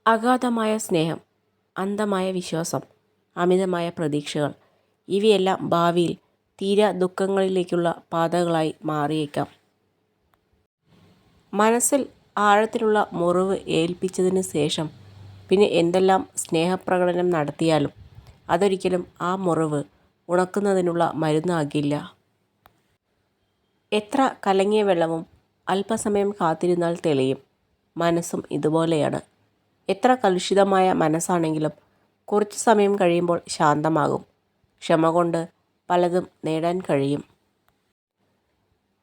അഗാധമായ സ്നേഹം, അന്ധമായ വിശ്വാസം, അമിതമായ പ്രതീക്ഷകൾ ഇവയെല്ലാം ഭാവിയിൽ തീരാ ദുഃഖങ്ങളിലേക്കുള്ള പാതകളായി മാറിയേക്കാം. മനസ്സിൽ ആഴത്തിലുള്ള മുറിവ് ഏൽപ്പിച്ചതിന് ശേഷം പിന്നെ എന്തെല്ലാം സ്നേഹപ്രകടനം നടത്തിയാലും അതൊരിക്കലും ആ മുറിവ് ഉണക്കുന്നതിനുള്ള മരുന്നാകില്ല. എത്ര കലങ്ങിയ വെള്ളവും അല്പസമയം കാത്തിരുന്നാൽ തെളിയും. മനസ്സും ഇതുപോലെയാണ്. എത്ര കലുഷിതമായ മനസ്സാണെങ്കിലും കുറച്ചു സമയം കഴിയുമ്പോൾ ശാന്തമാകും. ക്ഷമ കൊണ്ട് പലതും നേടാൻ കഴിയും.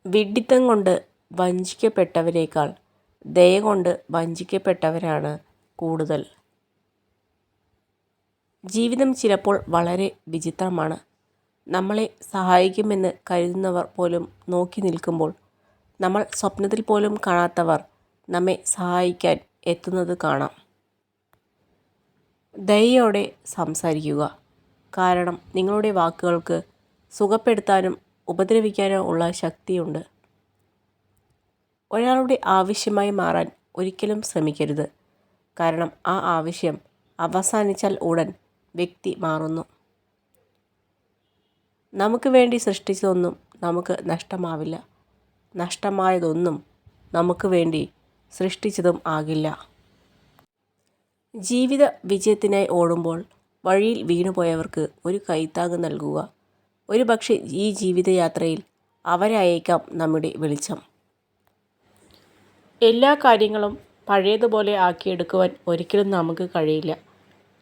വിഡ്ഢിത്തം കൊണ്ട് വഞ്ചിക്കപ്പെട്ടവരേക്കാൾ ദയ കൊണ്ട് വഞ്ചിക്കപ്പെട്ടവരാണ് കൂടുതൽ. ജീവിതം ചിലപ്പോൾ വളരെ വിചിത്രമാണ്. നമ്മളെ സഹായിക്കുമെന്ന് കരുതുന്നവർ പോലും നോക്കി നിൽക്കുമ്പോൾ നമ്മൾ സ്വപ്നത്തിൽ പോലും കാണാത്തവർ നമ്മെ സഹായിക്കാൻ എത്തുന്നത് കാണാം. ദയയോടെ സംസാരിക്കുക. കാരണം നിങ്ങളുടെ വാക്കുകൾക്ക് സുഖപ്പെടുത്താനും ഉപദ്രവിക്കാനോ ഉള്ള ശക്തിയുണ്ട്. ഒരാളുടെ ആവശ്യമായി മാറാൻ ഒരിക്കലും ശ്രമിക്കരുത്. കാരണം ആ ആവശ്യം അവസാനിച്ചാൽ ഉടൻ വ്യക്തി മാറുന്നു. നമുക്ക് വേണ്ടി സൃഷ്ടിച്ചതൊന്നും നമുക്ക് നഷ്ടമാവില്ല. നഷ്ടമായതൊന്നും നമുക്ക് വേണ്ടി സൃഷ്ടിച്ചതും ആകില്ല. ജീവിത വിജയത്തിനായി ഓടുമ്പോൾ വഴിയിൽ വീണുപോയവർക്ക് ഒരു കൈത്താങ്ങ് നൽകുക. ഒരുപക്ഷെ ഈ ജീവിതയാത്രയിൽ അവരായേക്കാം നമ്മുടെ വെളിച്ചം. എല്ലാ കാര്യങ്ങളും പഴയതുപോലെ ആക്കിയെടുക്കുവാൻ ഒരിക്കലും നമുക്ക് കഴിയില്ല.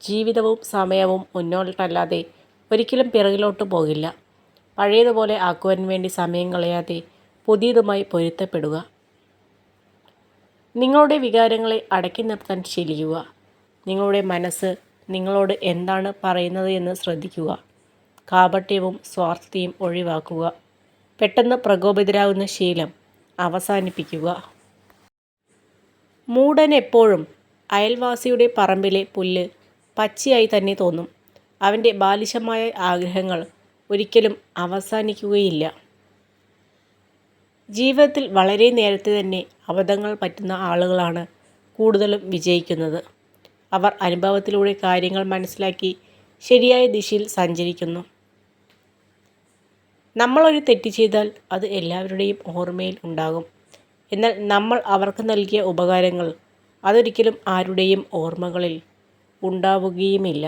ജീവിതവും സമയവും മുന്നോട്ടല്ലാതെ ഒരിക്കലും പിറകിലോട്ട് പോകില്ല. പഴയതുപോലെ ആക്കുവാൻ വേണ്ടി സമയം കളയാതെ പുതിയതുമായി പൊരുത്തപ്പെടുക. നിങ്ങളുടെ വികാരങ്ങളെ അടക്കി നിർത്താൻ ശീലിക്കുക. നിങ്ങളുടെ മനസ്സ് നിങ്ങളോട് എന്താണ് പറയുന്നത് എന്ന് ശ്രദ്ധിക്കുക. കാപട്യവും സ്വാർത്ഥതയും ഒഴിവാക്കുക. പെട്ടെന്ന് പ്രകോപിതരാകുന്ന ശീലം അവസാനിപ്പിക്കുക. മൂഢന് എപ്പോഴും അയൽവാസിയുടെ പറമ്പിലെ പുല്ല് പച്ചയായി തന്നെ തോന്നും. അവൻ്റെ ബാലിശമായ ആഗ്രഹങ്ങൾ ഒരിക്കലും അവസാനിക്കുകയില്ല. ജീവിതത്തിൽ വളരെ നേരത്തെ തന്നെ അബദ്ധങ്ങൾ പറ്റുന്ന ആളുകളാണ് കൂടുതലും വിജയിക്കുന്നത്. അവർ അനുഭവത്തിലൂടെ കാര്യങ്ങൾ മനസ്സിലാക്കി ശരിയായ ദിശയിൽ സഞ്ചരിക്കുന്നു. നമ്മളൊരു തെറ്റ് ചെയ്താൽ അത് എല്ലാവരുടെയും ഓർമ്മയിൽ ഉണ്ടാകും. എന്നാൽ നമ്മൾ അവർക്ക് നൽകിയ ഉപകാരങ്ങൾ അതൊരിക്കലും ആരുടെയും ഓർമ്മകളിൽ ഉണ്ടാവുകയുമില്ല.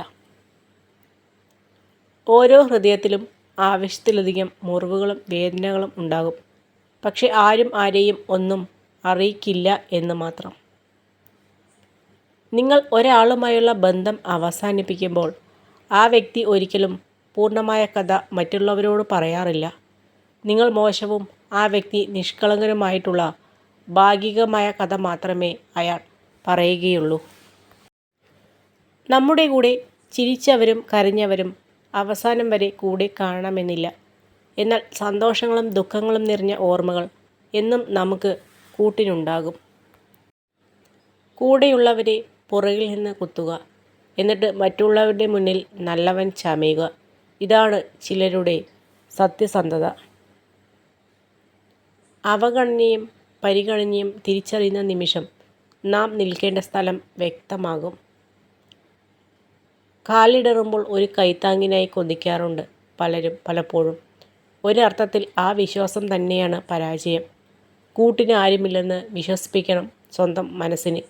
ഓരോ ഹൃദയത്തിലും ആവശ്യത്തിലധികം മുറിവുകളും വേദനകളും ഉണ്ടാകും. പക്ഷെ ആരും ആരെയും ഒന്നും അറിയിക്കില്ല എന്ന് മാത്രം. നിങ്ങൾ ഒരാളുമായുള്ള ബന്ധം അവസാനിപ്പിക്കുമ്പോൾ ആ വ്യക്തി ഒരിക്കലും പൂർണ്ണമായ കഥ മറ്റുള്ളവരോട് പറയാറില്ല. നിങ്ങൾ മോശവും ആ വ്യക്തി നിഷ്കളങ്കനുമായിട്ടുള്ള ഭാഗികമായ കഥ മാത്രമേ അയാൾ പറയുകയുള്ളൂ. നമ്മുടെ കൂടെ ചിരിച്ചവരും കരഞ്ഞവരും അവസാനം വരെ കൂടെ കാണണമെന്നില്ല. എന്നാൽ സന്തോഷങ്ങളും ദുഃഖങ്ങളും നിറഞ്ഞ ഓർമ്മകൾ എന്നും നമുക്ക് കൂട്ടിനുണ്ടാകും. കൂടെയുള്ളവരെ പുറകിൽ നിന്ന് കുത്തുക, എന്നിട്ട് മറ്റുള്ളവരുടെ മുന്നിൽ നല്ലവൻ ചമയുക. ഇതാണ് ചിലരുടെ സത്യസന്ധത. അവഗണനയും പരിഗണനയും തിരിച്ചറിയുന്ന നിമിഷം നാം നിൽക്കേണ്ട സ്ഥലം വ്യക്തമാകും. കാലിടറുമ്പോൾ ഒരു കൈത്താങ്ങിനായി കൊതിക്കാറുണ്ട് പലരും പലപ്പോഴും. ഒരർത്ഥത്തിൽ ആ വിശ്വാസം തന്നെയാണ് പരാജയം. കൂട്ടിന് ആരുമില്ലെന്ന് വിശ്വസിപ്പിക്കണം സ്വന്തം മനസ്സിന്.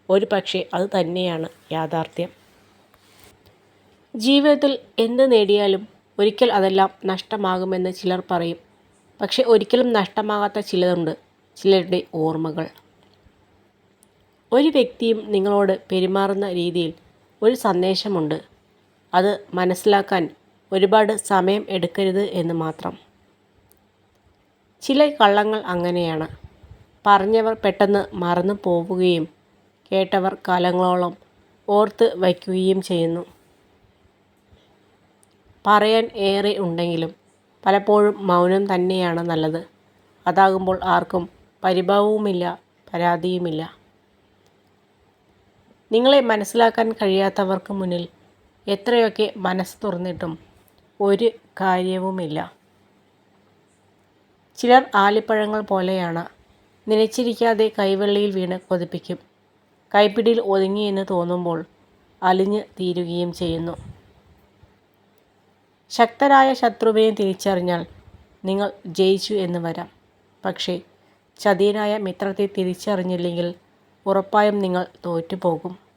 ഒരു പക്ഷേ അത് തന്നെയാണ് യാഥാർത്ഥ്യം. ജീവിതത്തിൽ എന്ത് നേടിയാലും ഒരിക്കൽ അതെല്ലാം നഷ്ടമാകുമെന്ന് ചിലർ പറയും. പക്ഷെ ഒരിക്കലും നഷ്ടമാകാത്ത ചിലതുണ്ട്, ചിലരുടെ ഓർമ്മകൾ. ഒരു വ്യക്തിയും നിങ്ങളോട് പെരുമാറുന്ന രീതിയിൽ ഒരു സന്ദേശമുണ്ട്. അത് മനസ്സിലാക്കാൻ ഒരുപാട് സമയം എടുക്കരുത് എന്ന് മാത്രം. ചില കള്ളങ്ങൾ അങ്ങനെയാണ്. പറഞ്ഞവർ പെട്ടെന്ന് മറന്നു പോവുകയും കേട്ടവർ കാലങ്ങളോളം ഓർത്ത് വയ്ക്കുകയും ചെയ്യുന്നു. പറയാൻ ഏറെ ഉണ്ടെങ്കിലും പലപ്പോഴും മൗനം തന്നെയാണ് നല്ലത്. അതാകുമ്പോൾ ആർക്കും പരിഭവവുമില്ല, പരാതിയുമില്ല. നിങ്ങളെ മനസ്സിലാക്കാൻ കഴിയാത്തവർക്ക് മുന്നിൽ എത്രയൊക്കെ മനസ്സ് തുറന്നിട്ടും ഒരു കാര്യവുമില്ല. ചിലർ ആലിപ്പഴങ്ങൾ പോലെയാണ്. നനച്ചിരിക്കാതെ കൈവെള്ളയിൽ വീണ് കൊതിപ്പിക്കും. കൈപ്പിടിയിൽ ഒതുങ്ങിയെന്ന് തോന്നുമ്പോൾ അലിഞ്ഞ് തീരുകയും ചെയ്യുന്നു. ശക്തരായ ശത്രുവിനെ തിരിച്ചറിഞ്ഞാൽ നിങ്ങൾ ജയിച്ചു എന്ന് വരാം. പക്ഷേ ചതിയനായ മിത്രത്തെ തിരിച്ചറിഞ്ഞില്ലെങ്കിൽ ഉറപ്പായും നിങ്ങൾ തോറ്റുപോകും.